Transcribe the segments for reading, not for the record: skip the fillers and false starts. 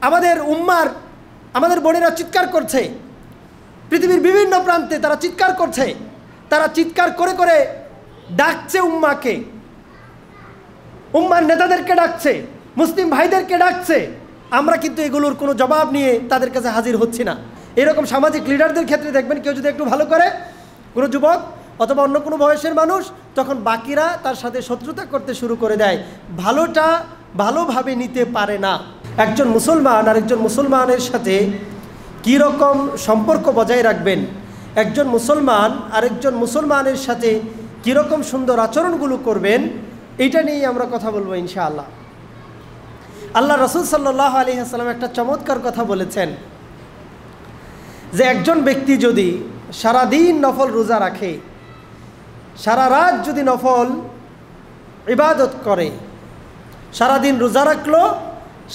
আমাদের উম্মার আমাদের বোনেরা চিৎকার করছে, পৃথিবীর বিভিন্ন প্রান্তে তারা চিৎকার করছে, তারা চিৎকার করে করে ডাকছে উম্মাকে, উম্মার নেতাদেরকে ডাকছে, মুসলিম ভাইদেরকে ডাকছে। আমরা কিন্তু এগুলোর কোনো জবাব নিয়ে তাদের কাছে হাজির হচ্ছি না। এরকম সামাজিক লিডারদের ক্ষেত্রে দেখবেন কেউ যদি একটু ভালো করে, কোনো যুবক অথবা অন্য কোনো বয়সের মানুষ, তখন বাকিরা তার সাথে শত্রুতা করতে শুরু করে দেয়, ভালোটা ভালোভাবে নিতে পারে না। একজন মুসলমান আরেকজন মুসলমানের সাথে কী রকম সম্পর্ক বজায় রাখবেন, একজন মুসলমান আরেকজন মুসলমানের সাথে কীরকম সুন্দর আচরণগুলো করবেন, এটা নিয়েই আমরা কথা বলবো ইনশাআল্লাহ। আল্লাহ রসুল সাল্লাল্লাহু আলাইহি ওয়াসাল্লাম একটা চমৎকার কথা বলেছেন যে একজন ব্যক্তি যদি সারাদিন নফল রোজা রাখে, সারা রাত যদি নফল ইবাদত করে, সারাদিন রোজা রাখলো,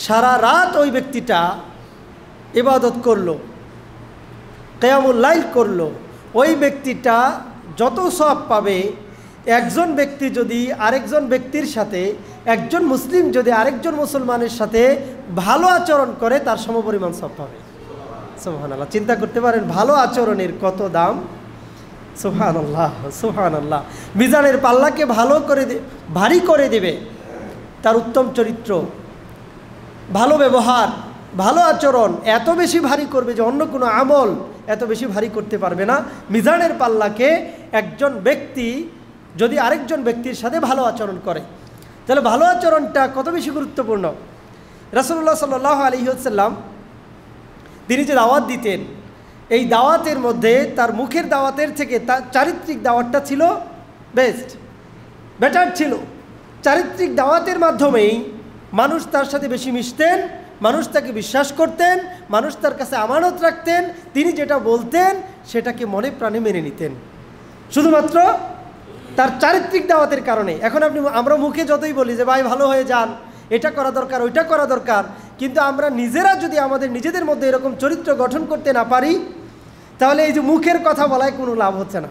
সারা রাত ওই ব্যক্তিটা ইবাদত করলো, কিয়ামুল লাইল করলো, ওই ব্যক্তিটা যত সওয়াব পাবে, একজন ব্যক্তি যদি আরেকজন ব্যক্তির সাথে, একজন মুসলিম যদি আরেকজন মুসলমানের সাথে ভালো আচরণ করে তার সমপরিমাণ সওয়াব পাবে। সুবহানাল্লাহ, চিন্তা করতে পারেন ভালো আচরণের কত দাম। সুবহানাল্লাহ সুবহানাল্লাহ। মিজানের পাল্লাকে ভারী করে দেবে তার উত্তম চরিত্র, ভালো ব্যবহার, ভালো আচরণ এত বেশি ভারী করবে যে অন্য কোনো আমল এত বেশি ভারী করতে পারবে না। মিজানের পাল্লাকে একজন ব্যক্তি যদি আরেকজন ব্যক্তির সাথে ভালো আচরণ করে, তাহলে ভালো আচরণটা কত বেশি গুরুত্বপূর্ণ। রাসূলুল্লাহ সাল্লাল্লাহু আলাইহি ওয়াসাল্লাম তিনি যে দাওয়াত দিতেন, এই দাওয়াতের মধ্যে তার মুখের দাওয়াতের থেকে তার চারিত্রিক দাওয়াতটা ছিল বেটার ছিল। চারিত্রিক দাওয়াতের মাধ্যমেই মানুষ তার সাথে বেশি মিশতেন, মানুষ তাকে বিশ্বাস করতেন, মানুষ তার কাছে আমানত রাখতেন, তিনি যেটা বলতেন সেটাকে মনে প্রাণে মেনে নিতেন, শুধুমাত্র তার চারিত্রিক দাওয়াতের কারণে। এখন আমরা মুখে যতই বলি যে ভাই ভালো হয়ে যান, এটা করা দরকার, ওইটা করা দরকার, কিন্তু আমরা নিজেরা যদি আমাদের নিজেদের মধ্যে এরকম চরিত্র গঠন করতে না পারি, তাহলে এই যে মুখের কথা বলায় কোনো লাভ হচ্ছে না।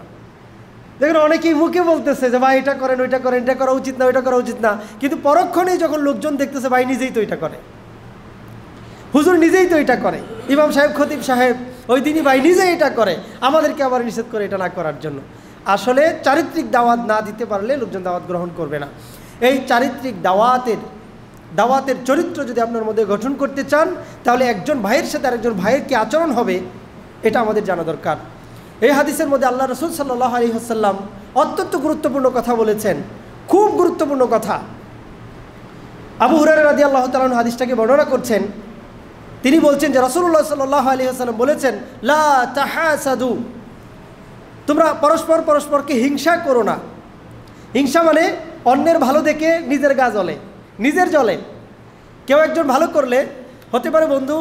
দেখুন অনেকেই মুখে বলতেছে যে ভাই এটা করেন, ওইটা করেন, এটা করা উচিত না, ওইটা করা উচিত না, কিন্তু পরক্ষণেই যখন লোকজন দেখতেছে ভাই নিজেই তো এটা করে, হুজুর নিজেই তো এটা করে, ইমাম সাহেব, খতিব সাহেব ওই দিনই ভাই নিজেই এটা করে, আমাদেরকে আবার নিষেধ করে এটা না করার জন্য। আসলে চারিত্রিক দাওয়াত না দিতে পারলে লোকজন দাওয়াত গ্রহণ করবে না। এই চারিত্রিক দাওয়াতের চরিত্র যদি আপনার মধ্যে গঠন করতে চান, তাহলে একজন ভাইয়ের সাথে আরেকজন ভাইয়ের কি আচরণ হবে এটা আমাদের জানা দরকার। এই হাদিসের মধ্যে আল্লাহ রসুল সাল্লাল্লাহু আলাইহি ওয়াসাল্লাম অত্যন্ত গুরুত্বপূর্ণ কথা বলেছেন, খুব গুরুত্বপূর্ণ কথা। আবু হুরায়রা রাদিয়াল্লাহু তাআলা আনহু হাদিসটাকে বর্ণনা করছেন। তিনি বলছেন যে রাসূলুল্লাহ সাল্লাল্লাহু আলাইহি ওয়াসাল্লাম বলেছেন, লা তাহাসাদু, তোমরা পরস্পরকে হিংসা করো না। হিংসা মানে অন্যের ভালো দেখে নিজের গা জ্বলে, নিজের জ্বলে। কেউ একজন ভালো করলে, হতে পারে বন্ধু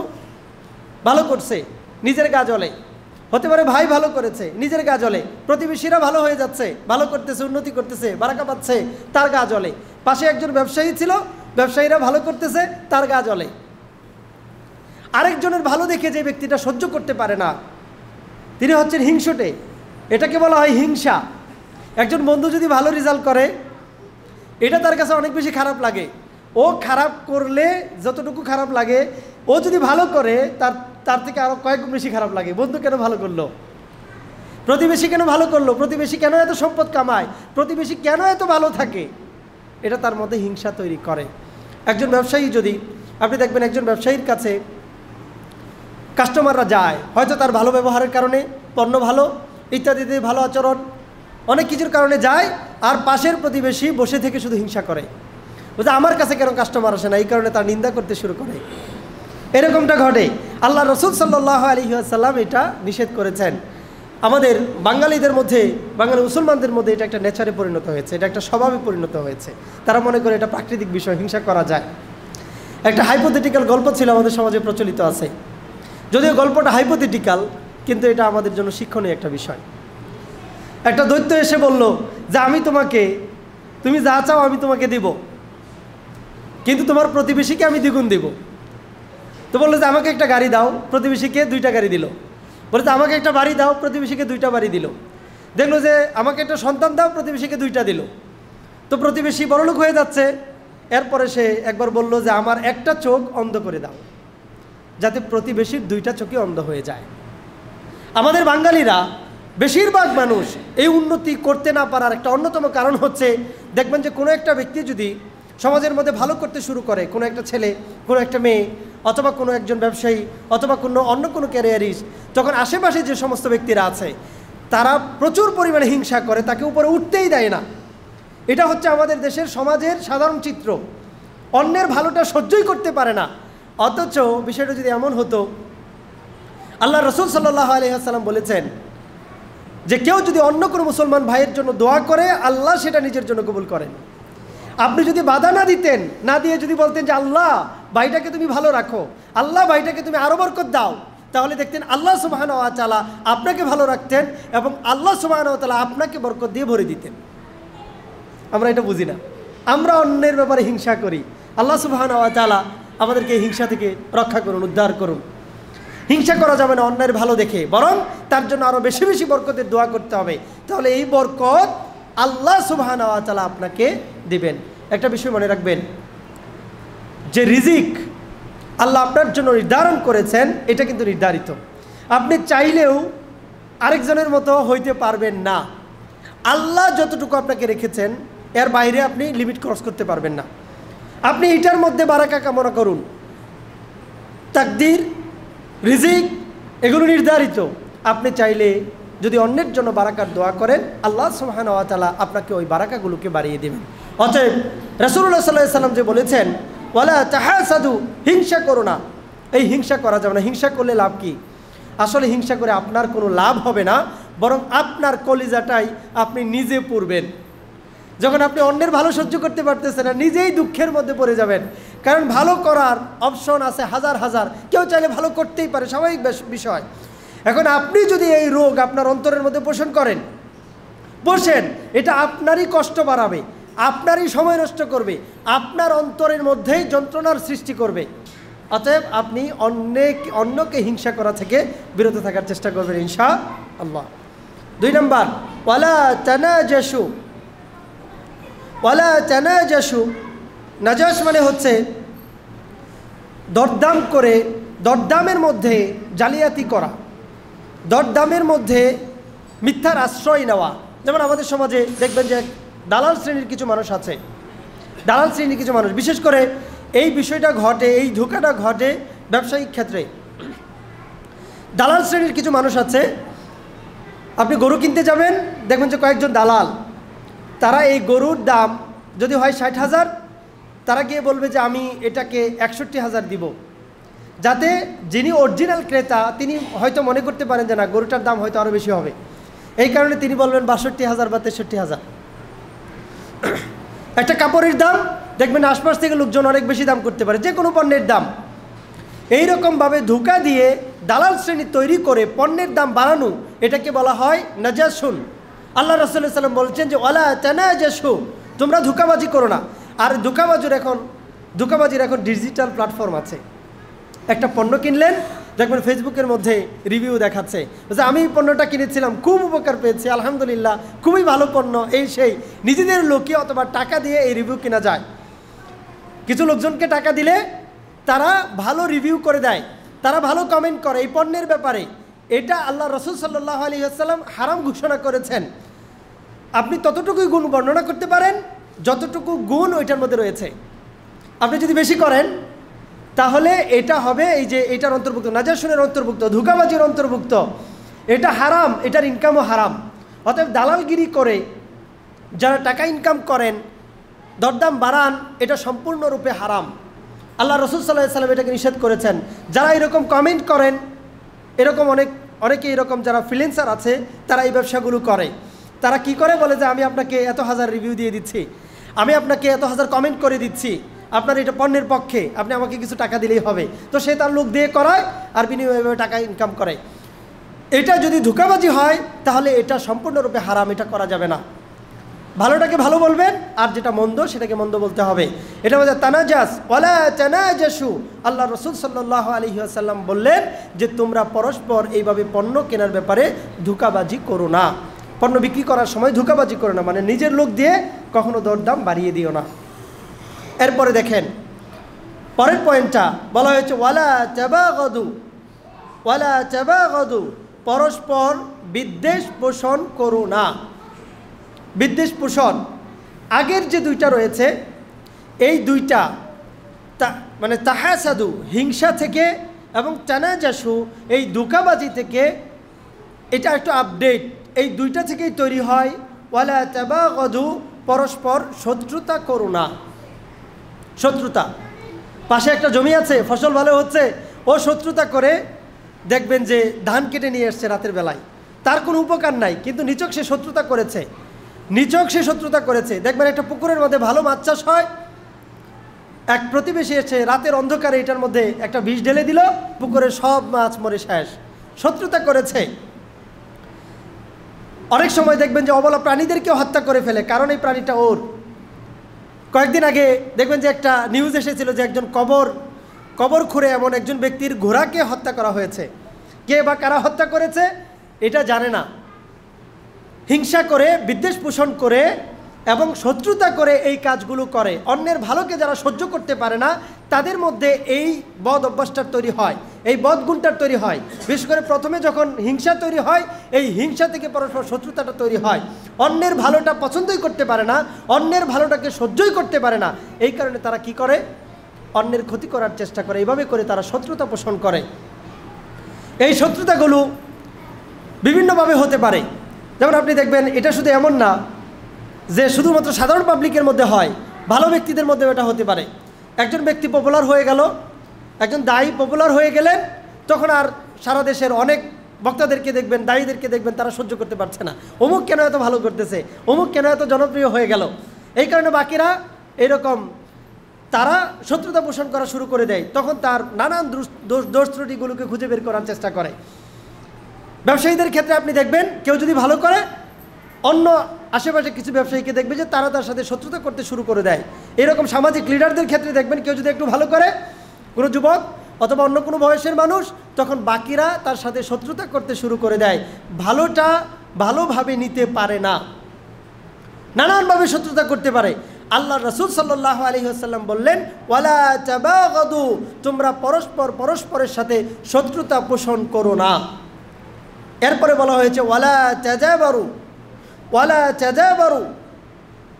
ভালো করছে, নিজের গা জ্বলে, হতে পারে ভাই ভালো করেছে, নিজের গা জ্বলে, প্রতিবেশীরা ভালো হয়ে যাচ্ছে, ভালো করতেছে, উন্নতি করতেছে, বারাকা পাচ্ছে, তার গা জ্বলে। পাশে একজন ব্যবসায়ী ছিল, ব্যবসায়ীরা ভালো করতেছে, তার গা জ্বলে। আরেকজনের ভালো দেখে যে ব্যক্তিটা সহ্য করতে পারে না, তিনি হচ্ছেন হিংসুটে, এটাকে বলা হয় হিংসা। একজন বন্ধু যদি ভালো রেজাল্ট করে, এটা তার কাছে অনেক বেশি খারাপ লাগে। ও খারাপ করলে যতটুকু খারাপ লাগে, ও যদি ভালো করে তার থেকে আরও কয়েক গুণ বেশি খারাপ লাগে। বন্ধু কেন ভালো করলো, প্রতিবেশী কেন ভালো করলো, প্রতিবেশী কেন এত সম্পদ কামায়, প্রতিবেশী কেন এত ভালো থাকে, এটা তার মধ্যে হিংসা তৈরি করে। একজন ব্যবসায়ী যদি, আপনি দেখবেন একজন ব্যবসায়ীর কাছে কাস্টমাররা যায়, হয়তো তার ভালো ব্যবহারের কারণে, পণ্য ভালো ইত্যাদিতে ভালো আচরণ, অনেক কিছুর কারণে যায়, আর পাশের প্রতিবেশী বসে থেকে শুধু হিংসা করে, বলছে আমার কাছে কেন কাস্টমার আসে না, এই কারণে তার নিন্দা করতে শুরু করে। এরকমটা ঘটে। আল্লাহ রসুল সাল্লাল্লাহু আলাইহি ওয়াসাল্লাম এটা নিষেধ করেছেন। আমাদের বাঙালিদের মধ্যে, বাঙালি মুসলমানদের মধ্যে এটা একটা নেচারে পরিণত হয়েছে, এটা একটা স্বভাবে পরিণত হয়েছে। তারা মনে করে এটা প্রাকৃতিক বিষয়, হিংসা করা যায়। একটা হাইপোথেটিক্যাল গল্প ছিল আমাদের সমাজে প্রচলিত আছে, যদিও গল্পটা হাইপোথেটিক্যাল, কিন্তু এটা আমাদের জন্য শিক্ষণীয় একটা বিষয়। একটা দৈত্য এসে বলল যে তুমি যা চাও আমি তোমাকে দিব, কিন্তু তোমার প্রতিবেশীকে আমি দ্বিগুণ দিব। তো বললো যে আমাকে একটা গাড়ি দাও, প্রতিবেশীকে 2টা গাড়ি দিল। বলে যে আমাকে একটা বাড়ি দাও, প্রতিবেশীকে 2টা বাড়ি দিল। দেখলো যে আমাকে একটা সন্তান দাও, প্রতিবেশীকে 2টা দিল। তো প্রতিবেশী বড়লোক হয়ে যাচ্ছে। এরপরে সে একবার বলল যে আমার একটা চোখ অন্ধ করে দাও। যাতে প্রতিবেশীর দুইটা চোখে অন্ধ হয়ে যায়। আমাদের বাঙালিরা বেশিরভাগ মানুষ এই উন্নতি করতে না পারার একটা অন্যতম কারণ হচ্ছে, দেখবেন যে কোনো একটা ব্যক্তি যদি সমাজের মধ্যে ভালো করতে শুরু করে, কোনো একটা ছেলে, কোনো একটা মেয়ে, অথবা কোনো একজন ব্যবসায়ী, অথবা অন্য কোনো ক্যারিয়ারিস্ট, তখন আশেপাশে যে সমস্ত ব্যক্তিরা আছে তারা প্রচুর পরিমাণে হিংসা করে, তাকে উপরে উঠতেই দেয় না। এটা হচ্ছে আমাদের দেশের সমাজের সাধারণ চিত্র। অন্যের ভালোটা সহ্যই করতে পারে না। অথচ বিষয়টা যদি এমন হতো, আল্লাহ রসুল সাল্লাল্লাহু আলাইহি ওয়াসাল্লাম বলেছেন যে কেউ যদি অন্য কোনো মুসলমান ভাইয়ের জন্য দোয়া করে, আল্লাহ সেটা নিজের জন্য কবুল করেন। আপনি যদি বাধা না দিতেন, না দিয়ে যদি বলতেন যে আল্লাহ ভাইটাকে তুমি ভালো রাখো, আল্লাহ ভাইটাকে তুমি আরো বরকত দাও, তাহলে দেখতেন আল্লাহ সুবহানাহু ওয়া তাআলা আপনাকে ভালো রাখতেন এবং আল্লাহ সুবহানাহু ওয়া তাআলা আপনাকে বরকত দিয়ে ভরে দিতেন। আমরা এটা বুঝি না, আমরা অন্যের ব্যাপারে হিংসা করি। আল্লাহ সুবহানাহু ওয়া তাআলা আমাদেরকে এই হিংসা থেকে রক্ষা করুন, উদ্ধার করুন। হিংসা করা যাবে না অন্যের ভালো দেখে, বরং তার জন্য আরও বেশি বেশি বরকতের দোয়া করতে হবে। তাহলে এই বরকত আল্লাহ সুবহানাহু ওয়া তাআলা আপনাকে দিবেন। একটা বিষয় মনে রাখবেন যে রিজিক আল্লাহ আপনার জন্য নির্ধারণ করেছেন, এটা কিন্তু নির্ধারিত। আপনি চাইলেও আরেকজনের মতো হইতে পারবেন না। আল্লাহ যতটুকু আপনাকে রেখেছেন এর বাইরে আপনি লিমিট ক্রস করতে পারবেন না। আপনি এটার মধ্যে বারাকা কামনা করুন। তাকদীর, রিজিক এগুলো নির্ধারিত। আপনি চাইলে যদি অন্যের জন্য বারাকার দোয়া করেন, আল্লাহ সুবহানাহু ওয়া তাআলা আপনাকে ওই বারাকাগুলোকে বাড়িয়ে দেবেন। অতএব রাসূলুল্লাহ সাল্লাল্লাহু আলাইহি ওয়াসাল্লাম যে বলেছেন ওয়ালা তাহাসাদু, হিংসা করো না, এই হিংসা করা যাবে না। হিংসা করলে লাভ কি? আসলে হিংসা করে আপনার কোনো লাভ হবে না, বরং আপনার কলিজাটাই আপনি নিজে পুড়বেন। যখন আপনি অন্যের ভালো সহ্য করতে পারতেছেন না, নিজেই দুঃখের মধ্যে পড়ে যাবেন। কারণ ভালো করার অপশন আছে হাজার হাজার, কেউ চাইলে ভালো করতেই পারে, স্বাভাবিক বিষয়। এখন আপনি যদি এই রোগ আপনার অন্তরের মধ্যে পোষণ করেন, বসেন, এটা আপনারই কষ্ট বাড়াবে, আপনারই সময় নষ্ট করবে, আপনার অন্তরের মধ্যেই যন্ত্রণার সৃষ্টি করবে। অতএব আপনি অন্যকে হিংসা করা থেকে বিরত থাকার চেষ্টা করবেন ইনশাআল্লাহ। 2 নম্বর, ওয়ালা তানাজাসু। ওয়ালা তানাজাসু, নাজাস মানে হচ্ছে দরদাম করে, দরদামের মধ্যে জালিয়াতি করা, দরদামের মধ্যে মিথ্যার আশ্রয় নেওয়া। যেমন আমাদের সমাজে দেখবেন যে দালাল শ্রেণীর কিছু মানুষ আছে, দালাল শ্রেণীর কিছু মানুষ, বিশেষ করে এই বিষয়টা ঘটে, এই ধোঁকাটা ঘটে ব্যবসায়িক ক্ষেত্রে। দালাল শ্রেণীর কিছু মানুষ আছে, আপনি গরু কিনতে যাবেন, দেখবেন যে কয়েকজন দালাল, তারা এই গরুর দাম যদি হয় 60,000, তারা গিয়ে বলবে যে আমি এটাকে 61,000 দিব, যাতে যিনি অরিজিনাল ক্রেতা তিনি হয়তো মনে করতে পারেন যে না, গরুটার দাম হয়তো আরও বেশি হবে, এই কারণে তিনি বলবেন 62,000 বা 63,000। একটা কাপড়ের দাম দেখবেন আশপাশ থেকে লোকজন অনেক বেশি দাম করতে পারে, যে কোনো পণ্যের দাম। এইরকমভাবে ধোঁকা দিয়ে দালাল শ্রেণী তৈরি করে পণ্যের দাম বাড়ানো, এটাকে বলা হয় নাজাসুন। আল্লাহ রাসূল সাল্লাল্লাহু আলাইহি ওয়াসাল্লাম বলছেন যে ওয়ালা তানাজাসু, তোমরা ধোঁকাবাজি করো না। আর ধোঁকাবাজির এখন ডিজিটাল প্ল্যাটফর্ম আছে। একটা পণ্য কিনলেন, দেখবেন ফেসবুকের মধ্যে রিভিউ দেখাচ্ছে যে আমি পণ্যটা কিনেছিলাম, খুব উপকার পেয়েছি, আলহামদুলিল্লাহ, খুবই ভালো পণ্য, এই সেই। নিজেদের লোকে অথবা টাকা দিয়ে এই রিভিউ কেনা যায়। কিছু লোকজনকে টাকা দিলে তারা ভালো রিভিউ করে দেয়, তারা ভালো কমেন্ট করে এই পণ্যের ব্যাপারে। এটা আল্লাহ রাসূল সাল্লাল্লাহু আলাইহি ওয়াসাল্লাম হারাম ঘোষণা করেছেন। আপনি ততটুকুই গুণ বর্ণনা করতে পারেন যতটুকু গুণ ওইটার মধ্যে রয়েছে। আপনি যদি বেশি করেন তাহলে এটা হবে এই যে এটার অন্তর্ভুক্ত, নাজাসুনের অন্তর্ভুক্ত, ধোঁকাবাজির অন্তর্ভুক্ত। এটা হারাম, এটার ইনকামও হারাম। অতএব দালালগিরি করে যারা টাকা ইনকাম করেন, দরদাম বাড়ান, এটা সম্পূর্ণরূপে হারাম। আল্লাহ রাসূল সাল্লাল্লাহু আলাইহি ওয়াসাল্লাম এটাকে নিষেধ করেছেন। যারা এরকম কমেন্ট করেন, এরকম অনেকে এরকম যারা ফ্রিল্যান্সার আছে তারা এই ব্যবসাগুলো করে। তারা কি করে, বলে যে আমি আপনাকে এত হাজার রিভিউ দিয়ে দিচ্ছি, আমি আপনাকে এত হাজার কমেন্ট করে দিচ্ছি, আপনার এটা পণ্যের পক্ষে, আপনি আমাকে কিছু টাকা দিলেই হবে। তো সে তার লোক দিয়ে করায় আর বিনিময়ে টাকা ইনকাম করে। এটা যদি ধোঁকাবাজি হয় তাহলে এটা সম্পূর্ণরূপে হারাম, এটা করা যাবে না। ভালোটাকে ভালো বলবেন আর যেটা মন্দ সেটাকে মন্দ বলতে হবে। এটা বলতে তানাজাস ওয়ালা তানাজাসু। আল্লাহ রাসূল সাল্লাল্লাহু আলাইহি ওয়াসাল্লাম বললেন যে তোমরা পরস্পর এইভাবে পণ্য কেনার ব্যাপারে ধোঁকাবাজি করো না, পণ্য বিক্রি করার সময় ধোঁকাবাজি করো না, মানে নিজের লোক দিয়ে কখনো দরদাম বাড়িয়ে দিও না। এরপরে দেখেন পরের পয়েন্টটা বলা হয়েছে ওয়ালা তাবাগাদু, ওয়ালা তাবাগাদু, পরস্পর বিদ্বেষ পোষণ করো না। বিদ্বেষ পোষণ আগের যে দুইটা রয়েছে এই দুইটা মানে তাহাসাদু হিংসা থেকে এবং তানাজাসু এই ধোঁকাবাজি থেকে, এটা একটু আপডেট, এই দুইটা থেকেই তৈরি হয় ওয়ালা তাবাগাদু, পরস্পর শত্রুতা করো না। শত্রুতা, পাশে একটা জমি আছে, ফসল ভালো হচ্ছে, ও শত্রুতা করে দেখবেন যে ধান কেটে নিয়ে এসছে রাতের বেলায়, তার কোনো উপকার নাই, কিন্তু নিছক সে শত্রুতা করেছে, নিছক সে শত্রুতা করেছে। দেখবেন একটা পুকুরের মধ্যে ভালো মাছ চাষ হয়, এক প্রতিবেশী এসে রাতের অন্ধকারে এটার মধ্যে একটা বিষ ঢেলে দিল, পুকুরের সব মাছ মরে শেষ। শত্রুতা করেছে। অনেক সময় দেখবেন যে অবলা প্রাণীদেরকেও হত্যা করে ফেলে, কারণ এই প্রাণীটা ওর। কয়েকদিন আগে দেখবেন যে একটা নিউজ এসেছিল যে একজন কবর খুঁড়ে এমন একজন ব্যক্তির ঘোড়াকে হত্যা করা হয়েছে। কে বা কারা হত্যা করেছে এটা জানে না। হিংসা করে, বিদ্বেষ পোষণ করে এবং শত্রুতা করে এই কাজগুলো করে। অন্যের ভালোকে যারা সহ্য করতে পারে না তাদের মধ্যে এই বদ অভ্যাসটার তৈরি হয়, এই বদগুণটার তৈরি হয়। বিশেষ করে প্রথমে যখন হিংসা তৈরি হয়, এই হিংসা থেকে পরস্পর শত্রুতাটা তৈরি হয়। অন্যের ভালোটা পছন্দই করতে পারে না, অন্যের ভালোটাকে সহ্যই করতে পারে না। এই কারণে তারা কি করে, অন্যের ক্ষতি করার চেষ্টা করে। এইভাবে করে তারা শত্রুতা পোষণ করে। এই শত্রুতাগুলো বিভিন্নভাবে হতে পারে। যেমন আপনি দেখবেন এটা শুধু এমন না যে শুধুমাত্র সাধারণ পাবলিকের মধ্যে হয়, ভালো ব্যক্তিদের মধ্যেও এটা হতে পারে। একজন ব্যক্তি পপুলার হয়ে গেল, একজন দায়ী পপুলার হয়ে গেলেন, তখন আর সারা দেশের অনেক বক্তাদেরকে দেখবেন, দায়ীদেরকে দেখবেন তারা সহ্য করতে পারছে না। অমুক কেন এত ভালো করতেছে, অমুক কেন এত জনপ্রিয় হয়ে গেল। এই কারণে বাকিরা এরকম তারা শত্রুতা পোষণ করা শুরু করে দেয়। তখন তার নানান দোষ ত্রুটিগুলোকে খুঁজে বের করার চেষ্টা করে। ব্যবসায়ীদের ক্ষেত্রে আপনি দেখবেন কেউ যদি ভালো করে, অন্য আশেপাশে কিছু ব্যবসায়ীকে দেখবে যে তারা তার সাথে শত্রুতা করতে শুরু করে দেয়। এরকম সামাজিক লিডারদের ক্ষেত্রে দেখবেন কেউ যদি একটু ভালো করে, কোনো যুবক অথবা অন্য কোনো বয়সের মানুষ, তখন বাকিরা তার সাথে শত্রুতা করতে শুরু করে দেয়। ভালোটা ভালোভাবে নিতে পারে না, নানানভাবে শত্রুতা করতে পারে। আল্লাহ রাসূল সাল্লাল্লাহু আলাইহি ওয়াসাল্লাম বললেন ওয়ালা তাবাগাদু, তোমরা পরস্পরের সাথে শত্রুতা পোষণ করো না। এরপরে বলা হয়েছে ওয়ালা তাজাবারু, ওয়ালা তাজাবারু।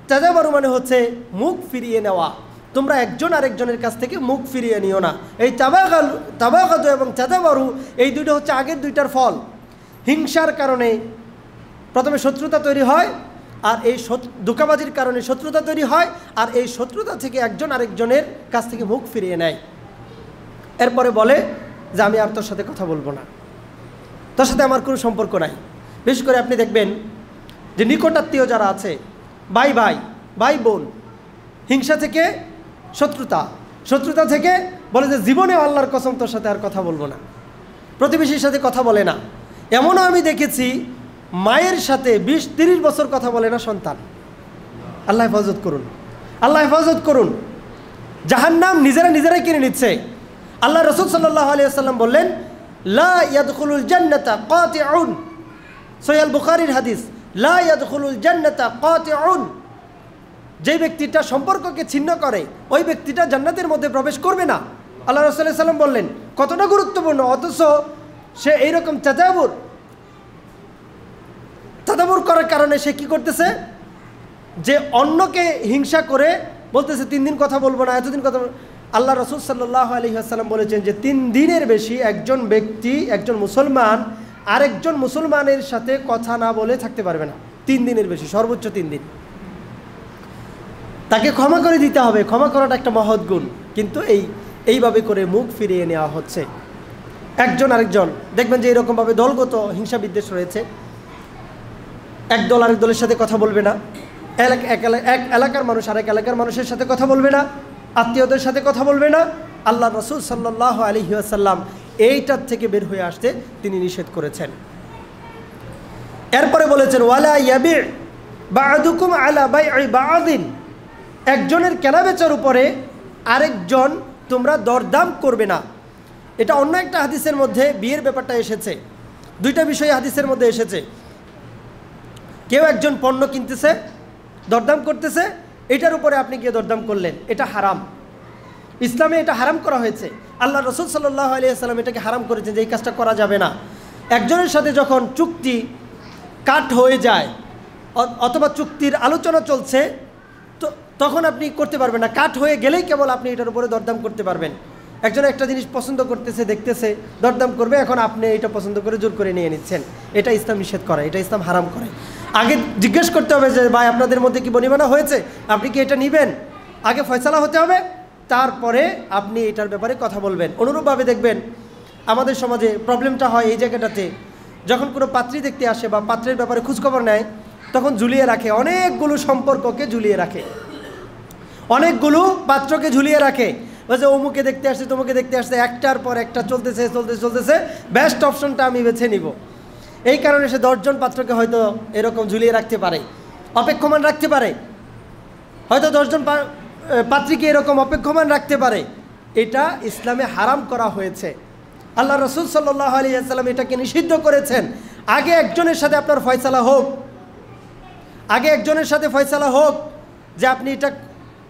তাজাবারু মানে হচ্ছে মুখ ফিরিয়ে নেওয়া। তোমরা একজন আরেকজনের কাছ থেকে মুখ ফিরিয়ে নিও না। এই তাবাগাদু এবং তাজাবারু এই দুটো হচ্ছে আগের দুইটার ফল। হিংসার কারণে প্রথমে শত্রুতা তৈরি হয়, আর এই ধোঁকাবাজির কারণে শত্রুতা তৈরি হয়, আর এই শত্রুতা থেকে একজন আরেকজনের কাছ থেকে মুখ ফিরিয়ে নেয়। এরপরে বলে যে আমি আর তোর সাথে কথা বলবো না, তোর সাথে আমার কোনো সম্পর্ক নাই। বিশেষ করে আপনি দেখবেন যে নিকটাত্মীয় যারা আছে, ভাই ভাই, ভাই বোন, হিংসা থেকে শত্রুতা থেকে বলে যে জীবনে আল্লাহর কসম তোর সাথে আর কথা বলবো না। প্রতিবেশীর সাথে কথা বলে না। এমনও আমি দেখেছি মায়ের সাথে 20-30 বছর কথা বলে না সন্তান। আল্লাহ হেফাজত করুন, আল্লাহ হেফাজত করুন। জাহান্নাম নিজেরাই কিনে নিচ্ছে। আল্লাহ রাসূল সাল্লাল্লাহু আলাইহি ওয়াসাল্লাম বললেন লা ইয়াদখুলুল জান্নাতা কাতিউন, সহিহ বুখারীর হাদিস, লা ইয়াদখুলুল জান্নাতা কাতিউন। যে ব্যক্তিটা সম্পর্ককে ছিন্ন করে ওই ব্যক্তিটা জান্নাতের মধ্যে প্রবেশ করবে না। আল্লাহ রাসূল সাল্লাল্লাহু আলাইহি ওয়াসাল্লাম বললেন কতটা গুরুত্বপূর্ণ, অথচ সে এইরকম তাদাবুর করার কারণে সে কি করতেছে, যে অন্যকে হিংসা করে বলতেছে 3 দিন কথা বলবো না, এতদিন কথা। আল্লাহ রাসূল সাল্লাল্লাহু আলাইহি ওয়াসাল্লাম বলেছেন যে 3 দিনের বেশি একজন ব্যক্তি, একজন মুসলমান আরেকজন মুসলমানের সাথে কথা না বলে থাকতে পারবে না। 3 দিনের বেশি, সর্বোচ্চ 3 দিন। তাকে ক্ষমা করে দিতে হবে। ক্ষমা করাটা একটা মহৎ গুণ, কিন্তু এইভাবে করে মুখ ফিরিয়ে নেওয়া হচ্ছে। একজন আরেকজন দেখবেন যে এরকমভাবে দলগত হিংসা বিদ্বেষ রয়েছে। এক দল আরেক দলের সাথে কথা বলবে না, এক এলাকার মানুষ আরেক এলাকার মানুষের সাথে কথা বলবে না, আত্মীয়দের সাথে কথা বলবে না। আল্লাহ রাসূল সাল্লাল্লাহু আলাইহি ওয়াসাল্লাম এইটার থেকে বের হয়ে আসতে তিনি নিষেধ করেছেন। এরপরে বলেছেন ওয়ালা ইয়াবি' বা'দুকুম আলা বাই'i বা'দিন, একজনের কেনাবেচার উপরে আরেকজন তোমরা দরদাম করবে না। এটা অন্য একটা হাদিসের মধ্যে বিয়ের ব্যাপারটা এসেছে। 2টা বিষয় হাদিসের মধ্যে এসেছে। কেউ একজন পণ্য কিনতেছে, দরদাম করতেছে, এটার উপরে আপনি গিয়ে দরদাম করলেন, এটা হারাম। ইসলামে এটা হারাম করা হয়েছে। আল্লাহ রসুল সাল্লাল্লাহু আলাইহি ওয়াসাল্লাম এটাকে হারাম করেছেন যে এই কাজটা করা যাবে না। একজনের সাথে যখন চুক্তি কাট হয়ে যায় অথবা চুক্তির আলোচনা চলছে, তো তখন আপনি করতে পারবেন না। কাট হয়ে গেলেই কেবল আপনি এটার উপরে দরদাম করতে পারবেন। একজন একটা জিনিস পছন্দ করতেছে, দেখতেছে, দরদাম করবে, এখন আপনি এটা পছন্দ করে জোর করে নিয়ে নিচ্ছেন, এটা ইসলাম নিষেধ করে, এটা ইসলাম হারাম করে। আগে জিজ্ঞেস করতে হবে যে ভাই আপনাদের মধ্যে কি বনিবনা হয়েছে, আপনি কি এটা নেবেন, আগে ফয়সালা হতে হবে, তারপরে আপনি এটার ব্যাপারে কথা বলবেন। অনুরূপভাবে দেখবেন আমাদের সমাজে প্রবলেমটা হয় এই জায়গাটাতে, যখন কোনো পাত্রী দেখতে আসে বা পাত্রের ব্যাপারে খোঁজখবর নেয়, তখন ঝুলিয়ে রাখে, অনেকগুলো সম্পর্ককে ঝুলিয়ে রাখে, অনেকগুলো পাত্রকে ঝুলিয়ে রাখে। বলছে অমুকে দেখতে আসছে, তোমাকে দেখতে আসছে, একটার পর একটা চলতেছে চলতেছে চলতেছে, বেস্ট অপশনটা আমি বেছে নিব। এই কারণে সে 10 জন পাত্রকে হয়তো এরকম ঝুলিয়ে রাখতে পারে, অপেক্ষমান রাখতে পারে, হয়তো 10 জন পাত্রীকে এরকম অপেক্ষমান রাখতে পারে। এটা ইসলামে হারাম করা হয়েছে। আল্লাহ রসুল সাল্লাল্লাহু আলাইহি ওয়াসাল্লাম এটাকে নিষিদ্ধ করেছেন। আগে একজনের সাথে আপনার ফয়সালা হোক, আগে একজনের সাথে ফয়সালা হোক যে আপনি এটা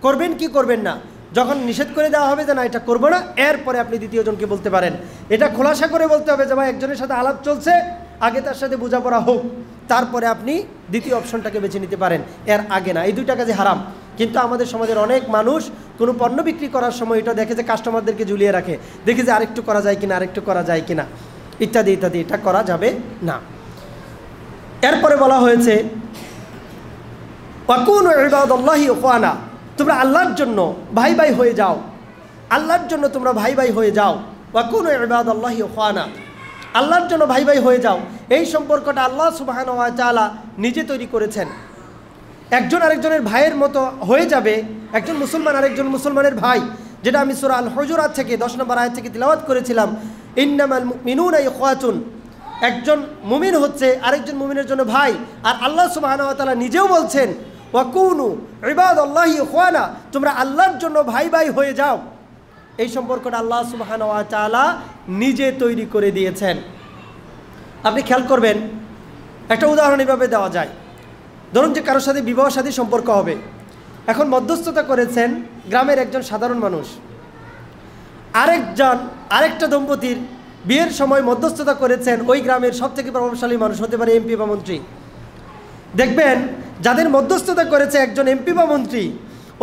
করবেন কি করবেন না। যখন নিষেধ করে দেওয়া হবে যে না এটা করবো না, এরপরে আপনি দ্বিতীয় জনকে বলতে পারেন। এটা খোলাসা করে বলতে হবে যে ভাই একজনের সাথে আলাপ চলছে, আগে তার সাথে বোঝাপড়া হোক, তারপরে আপনি দ্বিতীয় অপশনটাকে বেছে নিতে পারেন, এর আগে না। এই দুইটা কাজে হারাম। কিন্তু আমাদের সমাজের অনেক মানুষ কোনো পণ্য বিক্রি করার সময় এটা দেখে যে কাস্টমারদেরকে ঝুলিয়ে রাখে, দেখে যে আরেকটু করা যায় কিনা, আরেকটু করা যায় কিনা, ইত্যাদি ইত্যাদি। এটা করা যাবে না। এরপরে বলা হয়েছে ওয়াকুনু ইবাদাল্লাহি ইখওয়ানা, তোমরা আল্লাহর জন্য ভাই ভাই হয়ে যাও, আল্লাহর জন্য তোমরা ভাই ভাই হয়ে যাও। ওয়াকুনু ইবাদাল্লাহি ইখওয়ানা, আল্লাহর জন্য ভাই ভাই হয়ে যাও। এই সম্পর্কটা আল্লাহ সুবহানাহু ওয়া তাআলা নিজে তৈরি করেছেন। একজন আরেকজনের ভাইয়ের মতো হয়ে যাবে, একজন মুসলমান আরেকজন মুসলমানের ভাই, যেটা আমি সূরা আল হুজুরাত থেকে 10 নম্বর আয়াত থেকে তিলাওয়াত করেছিলাম। ইন্নামাল মুমিনুনা ইখওয়াতুন, একজন মুমিন হচ্ছে আরেকজন মুমিনের জন্য ভাই। আর আল্লাহ সুবহানাহু ওয়া তাআলা নিজেও বলছেন ওয়াকুনু ইবাদাল্লাহি ইখওয়ানা, তোমরা আল্লাহর জন্য ভাই ভাই হয়ে যাও। এই সম্পর্কটা আল্লাহ সুবহানাহু ওয়া তাআলা নিজে তৈরি করে দিয়েছেন। আপনি খেয়াল করবেন, একটা উদাহরণ এভাবে দেওয়া যায়। ধরুন যে কারোর সাথে বিবাহ শাদী সম্পর্ক হবে, এখন মধ্যস্থতা করেছেন গ্রামের একজন সাধারণ মানুষ, আরেকটা দম্পতির বিয়ের সময় মধ্যস্থতা করেছেন ওই গ্রামের সবথেকে প্রভাবশালী মানুষ, হতে পারে এমপি বা মন্ত্রী। দেখবেন যাদের মধ্যস্থতা করেছে একজন এমপি বা মন্ত্রী,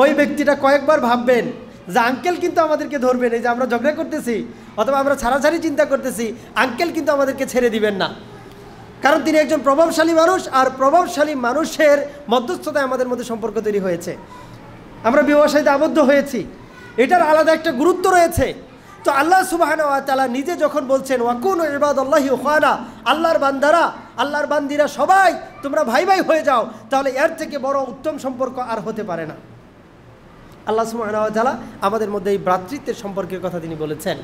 ওই ব্যক্তিটা কয়েকবার ভাববেন যে আঙ্কেল কিন্তু আমাদেরকে ধরবেন, এই যে আমরা ঝগড়া করতেছি অথবা আমরা ছাড়াছাড়ি চিন্তা করতেছি, আঙ্কেল কিন্তু আমাদেরকে ছেড়ে দিবেন না। কারণ তিনি একজন প্রভাবশালী মানুষ, আর প্রভাবশালী মানুষের মধ্যস্থতায় আমাদের মধ্যে সম্পর্ক তৈরি হয়েছে, আমরা বিবাহ সাথে আবদ্ধ হয়েছি, এটার আলাদা একটা গুরুত্ব রয়েছে। তো আল্লাহ সুবহানাহু ওয়া তাআলা নিজে যখন বলছেন ওয়াকুনু ইবাদাল্লাহি ইখওয়ানা, আল্লাহর বান্দারা, আল্লাহর বান্দিরা সবাই তোমরা ভাই ভাই হয়ে যাও, তাহলে এর থেকে বড় উত্তম সম্পর্ক আর হতে পারে না। আল্লাহ সুবহানাহু ওয়া তাআলা আমাদের মধ্যে এই ভ্রাতৃত্বের সম্পর্কের কথা তিনি বলেছেন।